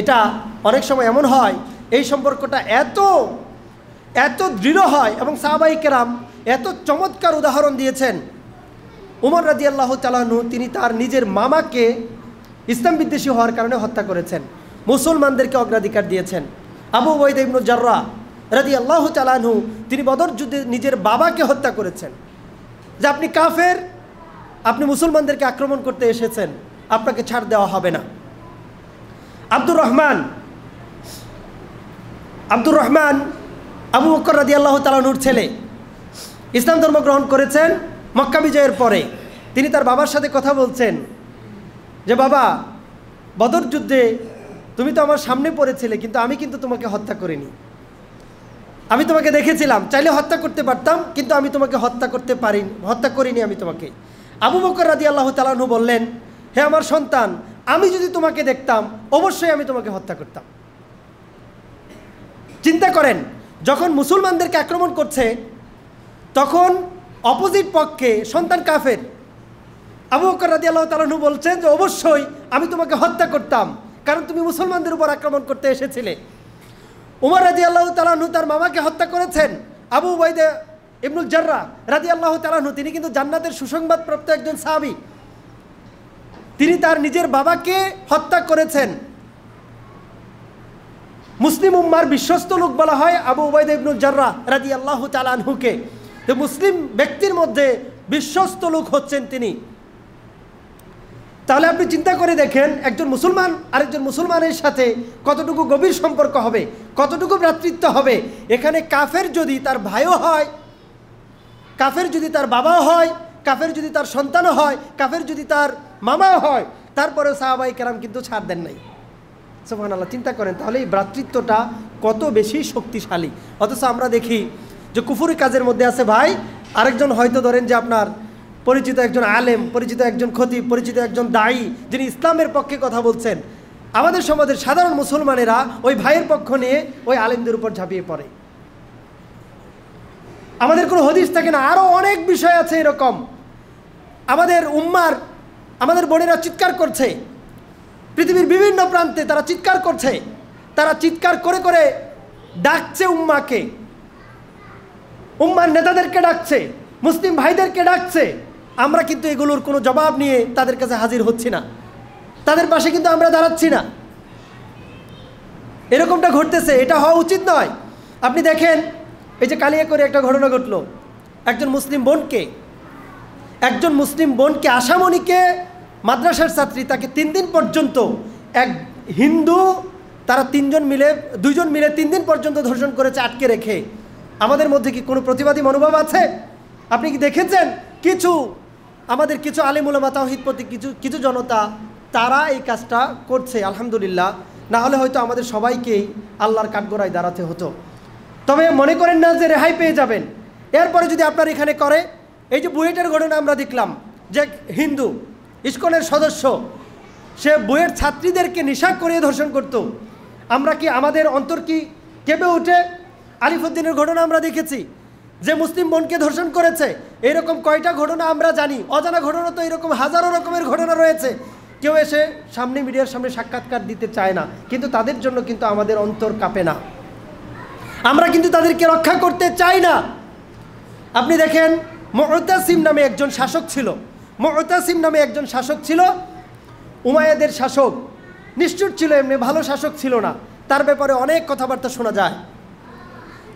এটা অনেক সময় এমন হয়, এই সম্পর্কটা এত দৃঢ় হয়, এবং সাহাবায়ে কেরাম এত চমৎকার উদাহরণ দিয়েছেন। উমর রাদিয়াল্লাহু তাআলা আনহু তিনি তার নিজের মামাকে ইসলাম বিদ্বেষী হওয়ার কারণে হত্যা করেছেন, মুসলমানদেরকে অগ্রাধিকার দিয়েছেন। আবু উবাইদা ইবনে জাররাহ রাদিয়াল্লাহু তাআলা আনহু তিনি বদর যুদ্ধে নিজের বাবাকে হত্যা করেছেন, যে আপনি কাফের, আপনি মুসলমানদেরকে আক্রমণ করতে এসেছেন, আপনাকে ছাড় দেওয়া হবে না। আব্দুর রহমান আবু বকর রাদিয়াল্লাহু তাআলা আনহুর ছেলে, ইসলাম ধর্ম গ্রহণ করেছেন মক্কা বিজয়ের পরে। তিনি তার বাবার সাথে কথা বলছেন যে বাবা, বদর যুদ্ধে তুমি তো আমার সামনে পড়েছিলে, কিন্তু আমি কিন্তু তোমাকে হত্যা করিনি, আমি তোমাকে দেখেছিলাম, চাইলে হত্যা করতে পারতাম, কিন্তু আমি তোমাকে হত্যা করিনি আমি তোমাকে। আবু বকর রাদিয়াল্লাহু তাআলা আনহু বললেন, হে আমার সন্তান, আমি যদি তোমাকে দেখতাম অবশ্যই আমি তোমাকে হত্যা করতাম। চিন্তা করেন, যখন মুসলমানদেরকে আক্রমণ করছে তখন অপোজিট পক্ষে সন্তান কাফের, আবু বকর রাদিয়াল্লাহু তাআলা আনহু বলছেন যে অবশ্যই আমি তোমাকে হত্যা করতাম, কারণ তুমি মুসলমানদের উপর আক্রমণ করতে এসেছিলে। উমর রাদিয়াল্লাহু তাআলা আনহু তার মামাকে হত্যা করেছেন। আবু উবাইদা ইবনুল জাররাহ রাদিয়াল্লাহু তাআলা আনহু তিনি কিন্তু জান্নাতের সুসংবাদপ্রাপ্ত একজন সাহাবী, তিনি তার নিজের বাবাকে হত্যা করেছেন। মুসলিম উম্মার বিশ্বস্ত লোক বলা হয় আবু উবাইদা ইবনুল জাররাহ রাদিয়াল্লাহু তাআলা আনহুকে। তো মুসলিম ব্যক্তির মধ্যে বিশ্বস্ত লোক হচ্ছেন তিনি। তাহলে আপনি চিন্তা করে দেখেন একজন মুসলমান আরেকজন মুসলমানের সাথে কতটুকু গভীর সম্পর্ক হবে, কতটুকু ভ্রাতৃত্ব হবে। এখানে কাফের যদি তার ভাইও হয়, কাফের যদি তার বাবাও হয়, কাফের যদি তার সন্তানও হয়, কাফের যদি তার মামাও হয়, তারপরেও সাহাবায়ে কেরাম কিন্তু ছাড় দেন নাই। সুবহানাল্লাহ, চিন্তা করেন তাহলে এই ভ্রাতৃত্বটা কত বেশি শক্তিশালী। অথচ আমরা দেখি যে কুফরি কাজের মধ্যে আছে ভাই, আরেকজন হয়তো ধরেন যে আপনার পরিচিত একজন আলেম, পরিচিত একজন খতিব, পরিচিত একজন দায়ী, যিনি ইসলামের পক্ষে কথা বলছেন, আমাদের সমাজের সাধারণ মুসলমানেরা ওই ভাইয়ের পক্ষ নিয়ে ওই আলেমদের উপর ঝাঁপিয়ে পড়ে। আমাদের কোনো হদিস থাকে না, আরও অনেক বিষয় আছে এরকম। আমাদের উম্মার আমাদের বোনেরা চিৎকার করছে, পৃথিবীর বিভিন্ন প্রান্তে তারা চিৎকার করছে, তারা চিৎকার করে করে ডাকছে উম্মাকে, উম্মার নেতাদেরকে ডাকছে, মুসলিম ভাইদেরকে ডাকছে। আমরা কিন্তু এগুলোর কোনো জবাব নিয়ে তাদের কাছে হাজির হচ্ছি না, তাদের পাশে কিন্তু আমরা দাঁড়াচ্ছি না। এরকমটা ঘটতেছে, এটা হওয়া উচিত নয়। আপনি দেখেন এই যে কালিয়াকৈরে একটা ঘটনা ঘটলো, একজন মুসলিম বোনকে আশামণিকে মাদ্রাসার ছাত্রী, তাকে 3 দিন পর্যন্ত এক হিন্দু, তারা 2জন মিলে 3 দিন পর্যন্ত ধর্ষণ করেছে আটকে রেখে। আমাদের মধ্যে কি কোনো প্রতিবাদী মনোভাব আছে? আপনি কি দেখেছেন আমাদের কিছু আলেম উলামা তাওহীদ প্রতি কিছু জনতা তারা এই কাজটা করছে? আলহামদুলিল্লাহ, না হলে হয়তো আমাদের সবাইকেই আল্লাহর কাঠগড়ায় দাঁড়াতে হতো। তবে মনে করেন না যে রেহাই পেয়ে যাবেন। এরপরে যদি আপনার এখানে করে, এই যে বুয়েটের ঘটনা আমরা দেখলাম, যে হিন্দু ইস্কনের সদস্য সে বুয়েট ছাত্রীদেরকে নিশা করিয়ে ধর্ষণ করত। আমরা কি আমাদের অন্তর কি কেঁপে ওঠে? আলিফউদ্দিনের ঘটনা আমরা দেখেছি, যে মুসলিম বোনকে ধর্ষণ করেছে। এরকম কয়টা ঘটনা আমরা জানি, অজানা ঘটনা তো এরকম হাজারো রকমের ঘটনা রয়েছে। কেউ এসে সামনে মিডিয়ার সামনে সাক্ষাৎকার দিতে চায় না, কিন্তু তাদের জন্য কিন্তু আমাদের অন্তর কাঁপে না, আমরা কিন্তু তাদেরকে রক্ষা করতে চাই না। আপনি দেখেন মুতাসিম নামে একজন শাসক ছিল, উমাইয়াদের শাসক, নিষ্ঠুর ছিল, এমনি ভালো শাসক ছিল না, তার ব্যাপারে অনেক কথাবার্তা শোনা যায়।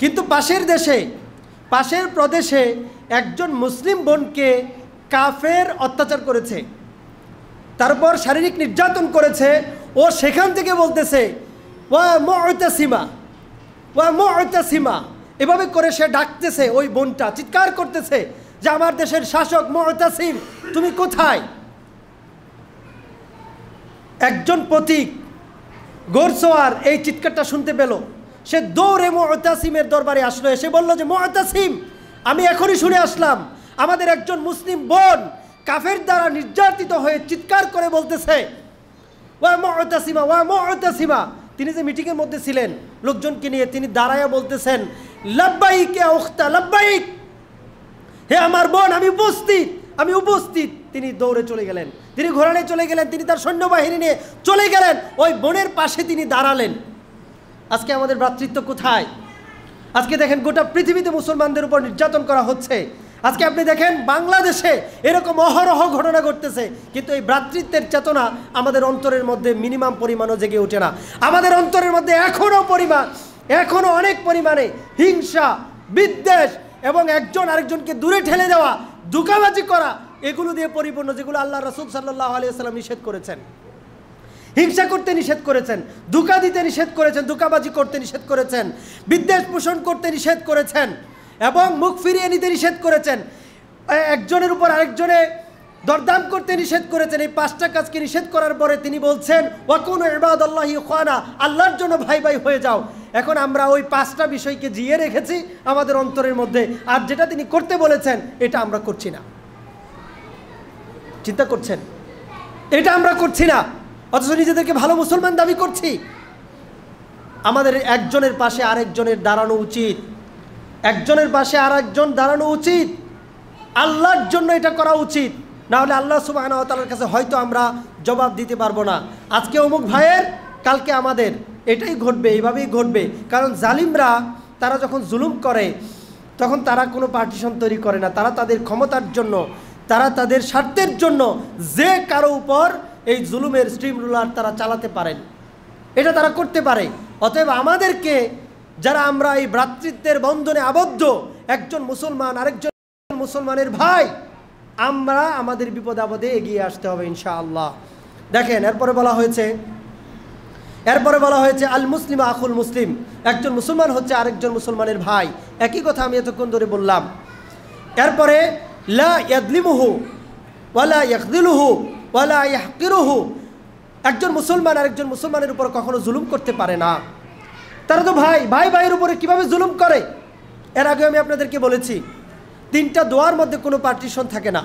কিন্তু পাশের প্রদেশে একজন মুসলিম বোনকে কাফের অত্যাচার করেছে, তারপর শারীরিক নির্যাতন করেছে। ও সেখান থেকে বলতেছে ওয়া মুতাসিমা, এভাবে করে সে ডাকতেছে, ওই বোনটা চিৎকার করতেছে যে আমার দেশের শাসক মুতাসিম তুমি কোথায়? একজন পথিক গোরসোয়ার এই চিৎকারটা শুনতে পেল, সে দৌড়ে মুতাসিমের দরবারে আসলো, এসে বলল যে মুতাসিম, আমি এখনই শুনে আসলাম আমাদের একজন মুসলিম বোন কাফের দ্বারা নির্যাতিত হয়ে চিৎকার করে বলতেছে ওয়া মুতাসিমা। তিনি যে মিটিংয়ের মধ্যে ছিলেন লোকজনকে নিয়ে, তিনি দাঁড়ায়া বলতেছেন লাব্বাইক ইয়া উখতা লাব্বাইক, হে আমার বোন আমি উপস্থিত। তিনি দৌড়ে চলে গেলেন, তিনি ঘোড়ায় চলে গেলেন, তিনি তার সৈন্যবাহিনী নিয়ে চলে গেলেন, ওই বোনের পাশে তিনি দাঁড়ালেন। আজকে আমাদের ভ্রাতৃত্ব কোথায়? আজকে দেখেন গোটা পৃথিবীতে মুসলমানদের উপর নির্যাতন করা হচ্ছে। আজকে আপনি দেখেন বাংলাদেশে এরকম অহরহ ঘটনা ঘটতেছে, কিন্তু এই ভ্রাতৃত্বের চেতনা আমাদের অন্তরের মধ্যে মিনিমাম পরিমাণও জেগে ওঠে না। আমাদের অন্তরের মধ্যে এখনও অনেক পরিমাণে হিংসা, বিদ্বেষ এবং একজন আরেকজনকে দূরে ঠেলে দেওয়া, ধোঁকাবাজি করা, এগুলো দিয়ে পরিপূর্ণ, যেগুলো আল্লাহ রাসূল সাল্লাল্লাহু আলাইহি ওয়াসাল্লাম নিষেধ করেছেন। হিংসা করতে নিষেধ করেছেন, ধোঁকা দিতে নিষেধ করেছেন, ধোঁকাবাজি করতে নিষেধ করেছেন, বিদ্বেষ পোষণ করতে নিষেধ করেছেন এবং মুখ ফিরিয়ে নিতে নিষেধ করেছেন, একজনের উপর আরেকজনে দরদাম করতে নিষেধ করেছেন। এই 5টা কাজকে নিষেধ করার পরে তিনি বলছেন ওয়াকুনু ইবাদাল্লাহি ইখওয়ানা, আল্লাহর জন্য ভাই ভাই হয়ে যাও। এখন আমরা ওই 5টা বিষয়কে জিয়ে রেখেছি আমাদের অন্তরের মধ্যে, আর যেটা তিনি করতে বলেছেন এটা আমরা করছি না। চিন্তা করছেন, এটা আমরা করছি না, অথচ নিজেদেরকে ভালো মুসলমান দাবি করছি। আমাদের একজনের পাশে আরেকজনের দাঁড়ানো উচিত, একজনের পাশে আরেকজন দাঁড়ানো উচিত, আল্লাহর জন্য এটা করা উচিত। না হলে আল্লাহ সুবহানাহু ওয়া তাআলার কাছে হয়তো আমরা জবাব দিতে পারবো না। আজকে অমুক ভাইয়ের, কালকে আমাদের, এটাই ঘটবে, এইভাবেই ঘটবে। কারণ জালিমরা তারা যখন জুলুম করে তখন তারা কোনো পার্টিশন তৈরি করে না, তারা তাদের ক্ষমতার জন্য, তারা তাদের স্বার্থের জন্য যে কারো উপর এই জুলুমের স্ট্রিম রুলার তারা চালাতে পারেন, এটা তারা করতে পারে। অতএব আমাদেরকে, যারা আমরা এই ভ্রাতৃত্বের বন্ধনে আবদ্ধ, একজন মুসলমান আরেকজন মুসলমানের ভাই, আমরা আমাদের বিপদ আপদে এগিয়ে আসতে হবে ইনশাআল্লাহ। দেখেন এরপরে বলা হয়েছে আল মুসলিম আখুল মুসলিম, একজন মুসলমান হচ্ছে আরেকজন মুসলমানের ভাই। একই কথা আমি এতক্ষণ ধরে বললাম। এরপরে লা ইয়াদলিমুহু ওয়ালা ইয়াখযিলুহু ওয়ালা ইয়াহকিরুহু, একজন মুসলমান আরেকজন মুসলমানের উপর কখনো জুলুম করতে পারে না। তারা তো ভাই, ভাইয়ের উপরে কিভাবে জুলুম করে। এর আগে আমি আপনাদেরকে বলেছি 3টা দোয়ার মধ্যে কোনো পার্টিশন থাকে না।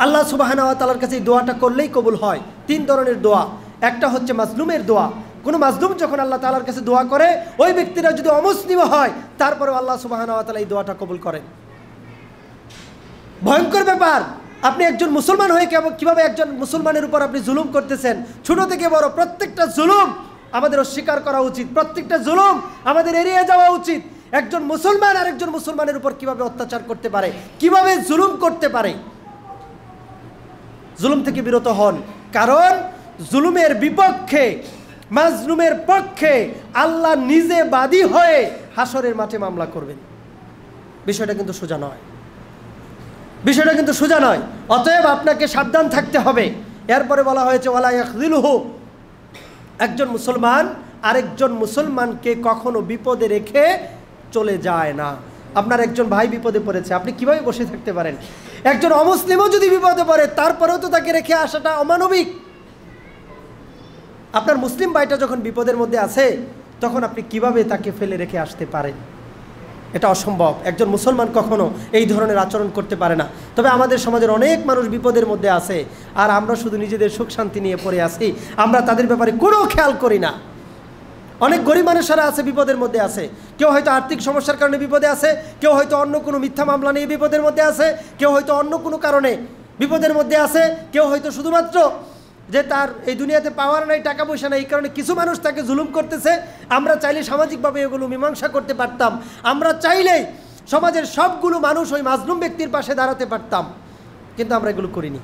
আল্লাহ সুবহানাহু ওয়া তাআলার কাছে এই দোয়াটা করলেই কবুল হয়। 3 ধরনের দোয়া। একটা হচ্ছে মাজলুমের দোয়া। কোনো মাজলুম যখন আল্লাহ তাআলার কাছে দোয়া করে, ওই ব্যক্তিরা যদি অমুসলিম হয় তারপরে আল্লাহ সুবহানাহু ওয়া তাআলা এই দোয়াটা কবুল করেন। ভয়ঙ্কর ব্যাপার, আপনি একজন মুসলমান হয়ে কিভাবে একজন মুসলমানের উপর আপনি জুলুম করতেছেন। ছোট থেকে বড় প্রত্যেকটা জুলুম আমাদের অস্বীকার করা উচিত, প্রত্যেকটা জুলুম আমাদের এড়িয়ে যাওয়া উচিত। একজন মুসলমান আরেকজন মুসলমানের উপর কিভাবে অত্যাচার করতে পারে, কিভাবে জুলুম করতে পারে, জুলুম থেকে বিরত হন। কারণ জুলুমের বিপক্ষে, মাজলুমের পক্ষে আল্লাহ নিজে বাদী হয়ে হাসরের মাঠে মামলা করবেন। বিষয়টা কিন্তু সোজা নয়, অতএব আপনাকে সাবধান থাকতে হবে। এরপরে বলা হয়েছে ওয়ালা ইয়াখযিলুহু, একজন মুসলমান আরেকজন মুসলমানকে কখনো বিপদে রেখে চলে যায় না। আপনার একজন ভাই বিপদে পড়েছে, আপনি কিভাবে বসে থাকতে পারেন? একজন অমুসলিমও যদি বিপদে পড়ে তারপরেও তো তাকে রেখে আসাটা অমানবিক। আপনার মুসলিম ভাইটা যখন বিপদের মধ্যে আছে তখন আপনি কিভাবে তাকে ফেলে রেখে আসতে পারেন? এটা অসম্ভব। একজন মুসলমান কখনো এই ধরনের আচরণ করতে পারে না। তবে আমাদের সমাজের অনেক মানুষ বিপদের মধ্যে আছে, আর আমরা শুধু নিজেদের সুখ শান্তি নিয়ে পড়ে আছি, আমরা তাদের ব্যাপারে কোনো খেয়াল করি না। অনেক গরিব মানুষেরা আছে বিপদের মধ্যে আছে, কেউ হয়তো আর্থিক সমস্যার কারণে বিপদে আছে, কেউ হয়তো অন্য কোনো মিথ্যা মামলা নিয়ে বিপদের মধ্যে আছে, কেউ হয়তো অন্য কোনো কারণে বিপদের মধ্যে আছে, কেউ হয়তো শুধুমাত্র যে তার এই দুনিয়াতে পাওয়ার নাই, টাকা পয়সা নাই, এই কারণে কিছু মানুষ তাকে জুলুম করতেছে। আমরা চাইলে সামাজিকভাবে এগুলো মীমাংসা করতে পারতাম, আমরা চাইলেই সমাজের সবগুলো মানুষ ওই মাজলুম ব্যক্তির পাশে দাঁড়াতে পারতাম, কিন্তু আমরা এগুলো করিনি।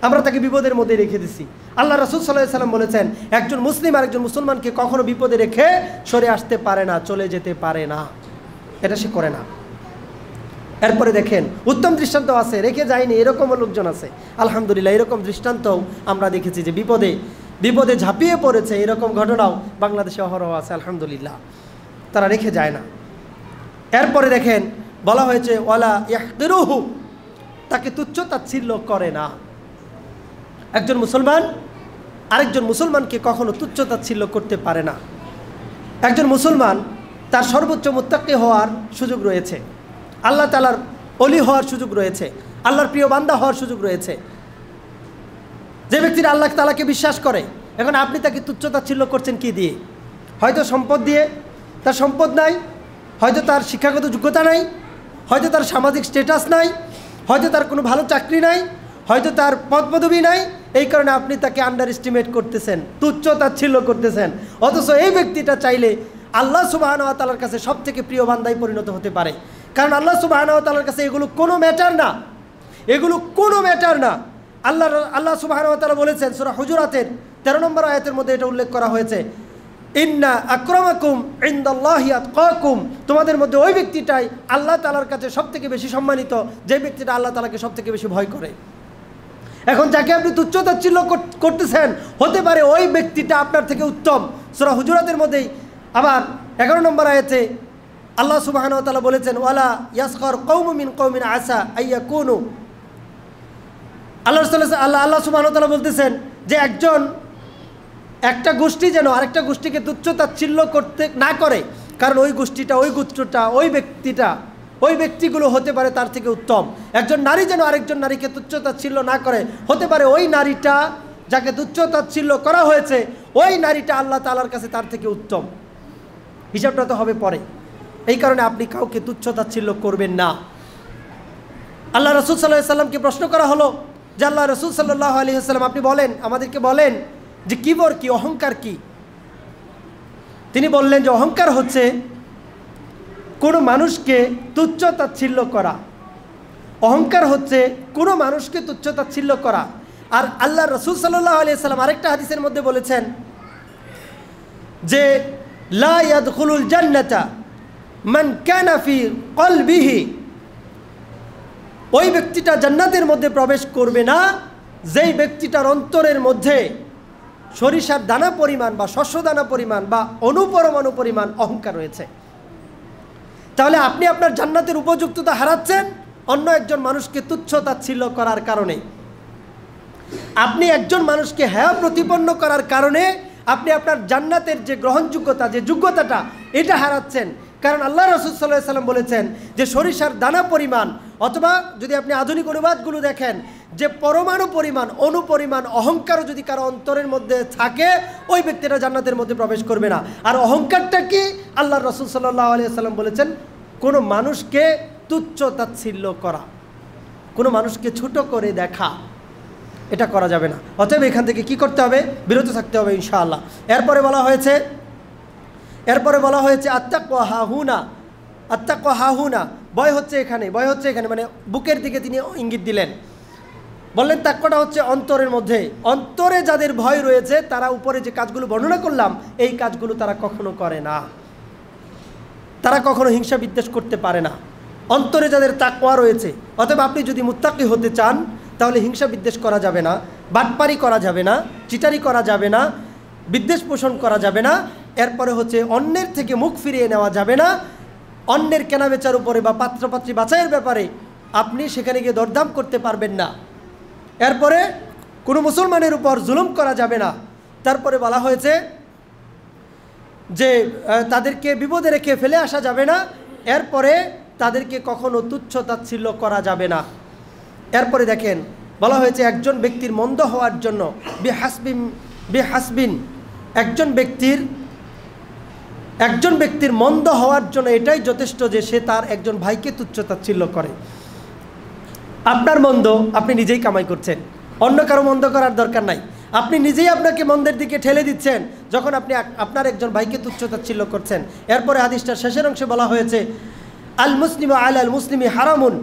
আমরা তাকে বিপদের মধ্যে রেখে দিছি। আল্লাহ রাসূল সাল্লাল্লাহু আলাইহি সাল্লাম বলেছেন একজন মুসলিম আরেকজন মুসলমানকে কখনো বিপদে রেখে সরে আসতে পারে না, চলে যেতে পারে না, এটা সে করে না। এরপরে দেখেন উত্তম দৃষ্টান্ত আছে, রেখে যায়নি এরকমও লোকজন আছে আলহামদুলিল্লাহ। এরকম দৃষ্টান্তও আমরা দেখেছি যে বিপদে ঝাঁপিয়ে পড়েছে, এরকম ঘটনাও বাংলাদেশে অহরহ আছে আলহামদুলিল্লাহ, তারা রেখে যায় না। এরপরে দেখেন বলা হয়েছে ওয়ালা ইয়াহকিরুহু, তাকে তুচ্ছ তাচ্ছিল্য করে না। একজন মুসলমান আরেকজন মুসলমানকে কখনো তুচ্ছ তাচ্ছিল্য করতে পারে না। একজন মুসলমান তার সর্বোচ্চ মুত্তাকি হওয়ার সুযোগ রয়েছে, আল্লাহ তাআলার ওলি হওয়ার সুযোগ রয়েছে, আল্লাহর প্রিয় বান্দা হওয়ার সুযোগ রয়েছে। যে ব্যক্তিরা আল্লাহ তাআলাকে বিশ্বাস করে, এখন আপনি তাকে তুচ্ছ তাচ্ছিল্য করছেন কি দিয়ে? হয়তো সম্পদ দিয়ে, তার সম্পদ নাই, হয়তো তার শিক্ষাগত যোগ্যতা নাই, হয়তো তার সামাজিক স্ট্যাটাস নাই, হয়তো তার কোনো ভালো চাকরি নাই, হয়তো তার পদ পদবি নাই, এই কারণে আপনি তাকে আন্ডার এস্টিমেট করতেছেন, তুচ্ছ তাচ্ছিল্য করতেছেন। অথচ এই ব্যক্তিটা চাইলে আল্লাহ সুবহানাহু ওয়া তাআলার কাছে সবথেকে প্রিয় বান্দায় পরিণত হতে পারে। কারণ আল্লাহ সুবহানাহু ওয়া তাআলার কাছে এগুলো কোনো ম্যাটার না, এগুলো কোনো ম্যাটার না। আল্লাহ সুবহানাহু ওয়া তাআলা বলেছেন সূরা হুজুরাতের 13 নম্বর আয়াতের মধ্যে এটা উল্লেখ করা হয়েছে, ইন্না আকরামাকুম ইনদাল্লাহি আতকাকুম, তোমাদের মধ্যে ওই ব্যক্তিটাই আল্লাহ তাআলার কাছে সবথেকে বেশি সম্মানিত, যে ব্যক্তিটা আল্লাহ তাআলাকে সবথেকে বেশি ভয় করে। এখন যাকে আপনি তুচ্ছ তাচ্ছিল্য করতেছেন, হতে পারে ওই ব্যক্তিটা আপনার থেকে উত্তম। সূরা হুজুরাতের মধ্যেই আবার 11 নম্বর আয়াতে আল্লাহ সুবহানাহু ওয়া তাআলা বলেছেন ওয়ালা ইয়াসখার কওমুম মিন কওমিন আসা আইয়াকুনু, আল্লাহ সুবহানাহু ওয়া তাআলা বলতেছেন যে একটা গোষ্ঠী যেন আরেকটা গোষ্ঠীকে তুচ্ছ তাচ্ছিল্য করতে না করে, কারণ ওই গোষ্ঠীটা, ওই গোত্রটা, ওই ব্যক্তিগুলো হতে পারে তার থেকে উত্তম। একজন নারী যেন আরেকজন নারীকে তুচ্ছ তাচ্ছিল্য না করে, হতে পারে ওই নারীটা যাকে তুচ্ছ তাচ্ছিল্য করা হয়েছে ওই নারীটা আল্লাহ তাআলার কাছে তার থেকে উত্তম। হিসাবটা তো হবে পরে, এই কারণে আপনি কাউকে তুচ্ছ তাচ্ছিল্য করবেন না। আল্লাহ রাসূল সাল্লাল্লাহু আলাইহি সাল্লামকে প্রশ্ন করা হলো যে আল্লাহ রাসূল সাল্লাল্লাহু আলাইহি ওয়াসাল্লাম আপনি বলেন, আমাদেরকে বলেন যে কিবর কি, অহংকার কি? তিনি বললেন যে অহংকার হচ্ছে কোনো মানুষকে তুচ্ছ তাচ্ছিল্য করা, অহংকার হচ্ছে কোনো মানুষকে তুচ্ছ তাচ্ছিল্য করা। আর আল্লাহ রাসূল সাল্লাল্লাহু আলাইহি ওয়াসাল্লাম আরেকটা হাদিসের মধ্যে বলেছেন যে লা ইয়াদখুলুল জান্নাতা মান কানা ফি কলবিহি ওই ব্যক্তিটা জান্নাতের মধ্যে প্রবেশ করবে না যেই ব্যক্তিটার অন্তরের মধ্যে সরিষার দানা পরিমাণ বা শস্য দানা পরিমাণ বা অনুপরমাণু পরিমাণ অহংকার রয়েছে। তাহলে আপনি আপনার জান্নাতের উপযুক্ততা হারাচ্ছেন অন্য একজন মানুষকে তুচ্ছ তাচ্ছিল্য করার কারণে। আপনি একজন মানুষকে হেয় প্রতিপন্ন করার কারণে আপনি আপনার জান্নাতের যে গ্রহণযোগ্যতা, যে যোগ্যতাটা, এটা হারাচ্ছেন। কারণ আল্লাহ রাসূল সাল্লাল্লাহু আলাইহি ওয়াসাল্লাম বলেছেন যে সরিষার দানা পরিমাণ, অথবা যদি আপনি আধুনিক অনুবাদগুলো দেখেন, যে পরমাণু পরিমাণ, অনুপরিমাণ অহংকারও যদি কারো অন্তরের মধ্যে থাকে, ওই ব্যক্তিটা জান্নাতের মধ্যে প্রবেশ করবে না। আর অহংকারটা কি? আল্লাহ রাসূল সাল্লাল্লাহু আলাইহি ওয়াসাল্লাম বলেছেন কোনো মানুষকে তুচ্ছ তাচ্ছিল্য করা, কোনো মানুষকে ছোট করে দেখা, এটা করা যাবে না। অতএব এখান থেকে কি করতে হবে? বিরত থাকতে হবে ইনশাআল্লাহ। এরপরে বলা হয়েছে আত্তাকওয়া হাহুনা, আত্তাকওয়া হাহুনা, ভয় হচ্ছে এখানে, ভয় হচ্ছে এখানে, মানে বুকের দিকে তিনি ইঙ্গিত দিলেন। বললেন তাকওয়াটা হচ্ছে অন্তরের মধ্যে। অন্তরে যাদের ভয় রয়েছে তারা উপরে যে কাজগুলো বর্ণনা করলাম এই কাজগুলো তারা কখনো করে না, তারা কখনো হিংসা বিদ্বেষ করতে পারে না। অন্তরে যাদের তাকওয়া রয়েছে। অতএব আপনি যদি মুত্তাকি হতে চান তাহলে হিংসা বিদ্বেষ করা যাবে না, বাটপারি করা যাবে না, চিটারি করা যাবে না, বিদ্বেষ পোষণ করা যাবে না। এরপরে হচ্ছে অন্যের থেকে মুখ ফিরিয়ে নেওয়া যাবে না। অন্যের কেনাবেচার উপরে বা পাত্রপাত্রী বাছাইয়ের ব্যাপারে আপনি সেখানে গিয়ে দরদাম করতে পারবেন না। এরপরে কোনো মুসলমানের উপর জুলুম করা যাবে না। তারপরে বলা হয়েছে যে তাদেরকে বিপদে রেখে ফেলে আসা যাবে না। এরপরে তাদেরকে কখনো তুচ্ছ তাচ্ছিল্য করা যাবে না। এরপরে দেখেন বলা হয়েছে একজন ব্যক্তির মন্দ হওয়ার জন্য বেহাসবিন, একজন ব্যক্তির মন্দ হওয়ার জন্য এটাই যথেষ্ট যে সে তার একজন ভাইকে তুচ্ছ তাচ্ছিল্য করে। আপনার মন্দ আপনি নিজেই কামাই করছেন, অন্য কারো মন্দ করার দরকার নাই। আপনি নিজেই আপনাকে মন্দের দিকে ঠেলে দিচ্ছেন যখন আপনি আপনার একজন ভাইকে তুচ্ছ তাচ্ছিল্য করছেন। এরপরে হাদিসটার শেষের অংশে বলা হয়েছে আল মুসলিমু আলাল মুসলিমি হারামুন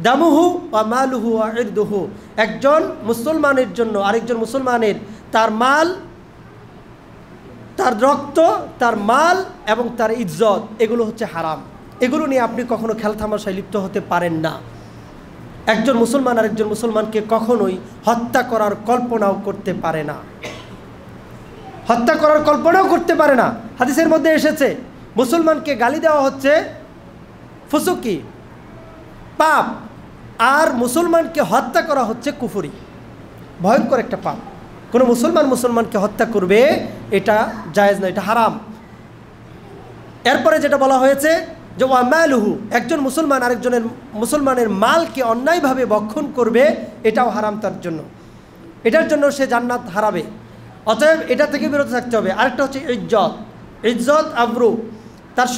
দামুহু ওয়া মালুহু ওয়া ইরদুহু, একজন মুসলমানের জন্য আরেকজন মুসলমানের তার মাল, তার রক্ত, তার মাল এবং তার ইজ্জত, এগুলো হচ্ছে হারাম। এগুলো নিয়ে আপনি কখনো খেলতামাশায় লিপ্ত হতে পারেন না। একজন মুসলমান আরেকজন মুসলমানকে কখনোই হত্যা করার কল্পনাও করতে পারে না, হত্যা করার কল্পনাও করতে পারে না। হাদিসের মধ্যে এসেছে মুসলমানকে গালি দেওয়া হচ্ছে ফুসুকি, পাপ, আর মুসলমানকে হত্যা করা হচ্ছে কুফরি, ভয়ঙ্কর একটা পাপ। কোনো মুসলমানকে হত্যা করবে এটা জায়েজ না, এটা হারাম। এরপরে যেটা বলা হয়েছে যে ওয়া মালুহু, একজন মুসলমান আরেকজনের মুসলমানের মালকে অন্যায়ভাবে ভক্ষণ করবে, এটাও হারাম তার জন্য, এটার জন্য সে জান্নাত হারাবে। অতএব এটা থেকে বিরত থাকতে হবে। আরেকটা হচ্ছে ইজ্জত আবরু, তার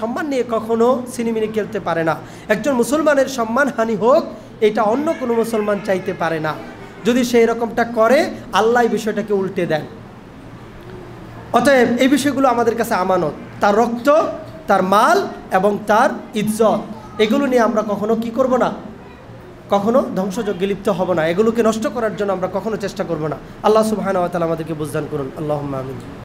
সম্মান নিয়ে কখনো সিনেমিনি খেলতে পারে না। একজন মুসলমানের সম্মানহানি হোক এটা অন্য কোনো মুসলমান চাইতে পারে না। যদি সে এরকমটা করে আল্লাহ এই বিষয়টাকে উল্টে দেন। অতএব এই বিষয়গুলো আমাদের কাছে আমানত, তার রক্ত, তার মাল এবং তার ইজ্জত, এগুলো নিয়ে আমরা কখনো কি করব না, কখনো ধ্বংসযজ্ঞে লিপ্ত হব না। এগুলোকে নষ্ট করার জন্য আমরা কখনো চেষ্টা করব না। আল্লাহ সুবহানাহু ওয়া তাআলা আমাদেরকে বুঝদান করুন। আল্লাহুম্মা আমিন।